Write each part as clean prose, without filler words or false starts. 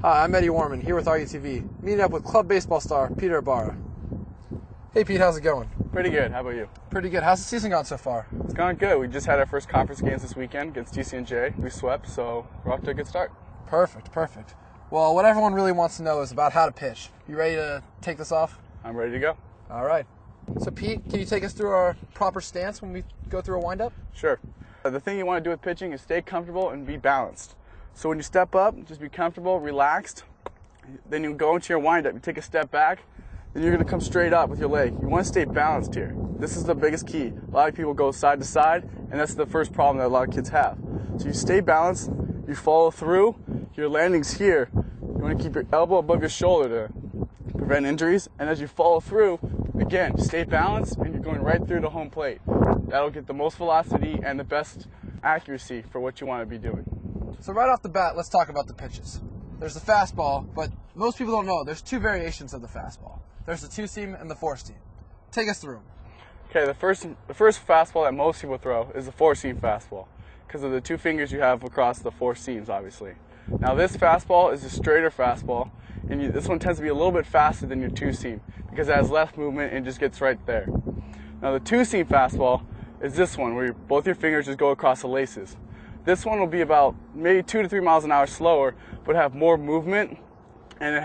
Hi, I'm Eddie Warman, here with RUTV, meeting up with club baseball star Peter Ibarra. Hey Pete, how's it going? Pretty good. How about you? Pretty good. How's the season gone so far? It's gone good. We just had our first conference games this weekend against TCNJ. We swept, so we're off to a good start. Perfect. Well, what everyone really wants to know is about how to pitch. You ready to take this off? I'm ready to go. All right. So Pete, can you take us through our proper stance when we go through a windup? Sure. The thing you want to do with pitching is stay comfortable and be balanced. So when you step up, just be comfortable, relaxed. Then you go into your windup. You take a step back. Then you're going to come straight up with your leg. You want to stay balanced here. This is the biggest key. A lot of people go side to side, and that's the first problem that a lot of kids have. So you stay balanced, you follow through, your landing's here. You want to keep your elbow above your shoulder to prevent injuries, and as you follow through, again, stay balanced, and you're going right through the home plate. That'll get the most velocity and the best accuracy for what you want to be doing. So right off the bat, let's talk about the pitches. There's the fastball, but most people don't know there's two variations of the fastball. There's the two-seam and the four-seam. Take us through them. Okay, the first fastball that most people throw is the four-seam fastball because of the two fingers you have across the four seams, obviously. Now this fastball is a straighter fastball, and this one tends to be a little bit faster than your two-seam because it has less movement and just gets right there. Now the two-seam fastball is this one where both your fingers just go across the laces. This one will be about maybe 2 to 3 miles an hour slower, but have more movement, and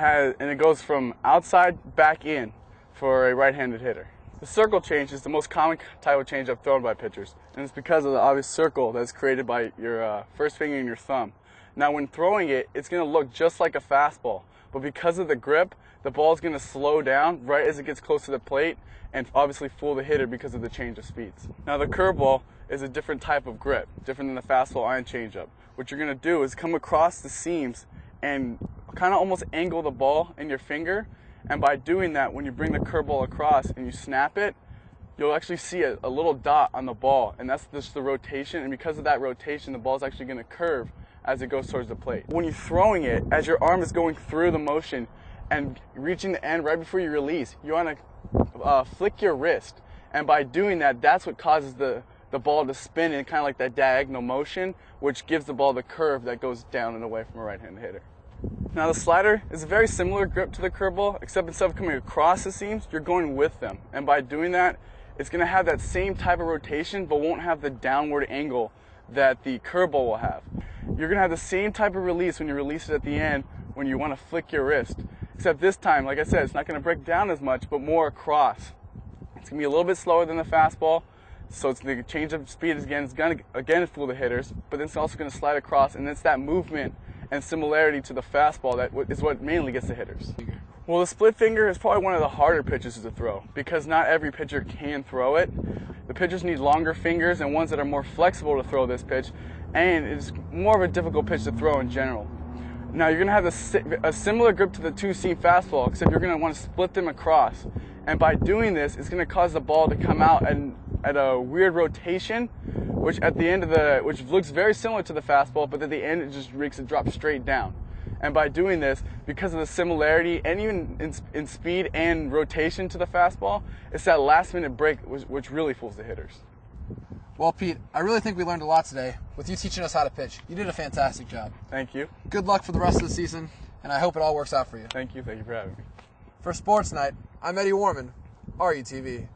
it goes from outside back in for a right-handed hitter. The circle change is the most common type of change I've thrown by pitchers, and it's because of the obvious circle that's created by your first finger and your thumb. Now when throwing it, it's going to look just like a fastball, but because of the grip, the ball is going to slow down right as it gets close to the plate and obviously fool the hitter because of the change of speeds. Now the curveball is a different type of grip, different than the fastball and changeup. What you're going to do is come across the seams and kind of almost angle the ball in your finger, and by doing that, when you bring the curveball across and you snap it, you'll actually see a little dot on the ball, and that's just the rotation, and because of that rotation, the ball is actually going to curve as it goes towards the plate. When you're throwing it, as your arm is going through the motion and reaching the end right before you release, you want to flick your wrist, and by doing that, that's what causes the ball to spin in kind of like that diagonal motion, which gives the ball the curve that goes down and away from a right-handed hitter. Now the slider is a very similar grip to the curveball, except instead of coming across the seams, you're going with them. And by doing that, it's going to have that same type of rotation, but won't have the downward angle that the curveball will have. You're going to have the same type of release when you release it at the end when you want to flick your wrist. Except this time, like I said, it's not going to break down as much, but more across. It's going to be a little bit slower than the fastball, so it's the change of speed is going to again fool the hitters, but then it's also going to slide across, and it's that movement and similarity to the fastball that is what mainly gets the hitters. Well, the split finger is probably one of the harder pitches to throw because not every pitcher can throw it. The pitchers need longer fingers and ones that are more flexible to throw this pitch, and it's more of a difficult pitch to throw in general. Now you're going to have a similar grip to the two-seam fastball, except you're going to want to split them across. And by doing this, it's going to cause the ball to come out at a weird rotation, which at the end of which looks very similar to the fastball, but at the end it just makes it drop straight down. And by doing this, because of the similarity and even in speed and rotation to the fastball, it's that last-minute break which really fools the hitters. Well, Pete, I really think we learned a lot today with you teaching us how to pitch. You did a fantastic job. Thank you. Good luck for the rest of the season, and I hope it all works out for you. Thank you for having me. For Sports Night, I'm Eddie Warman, RUTV.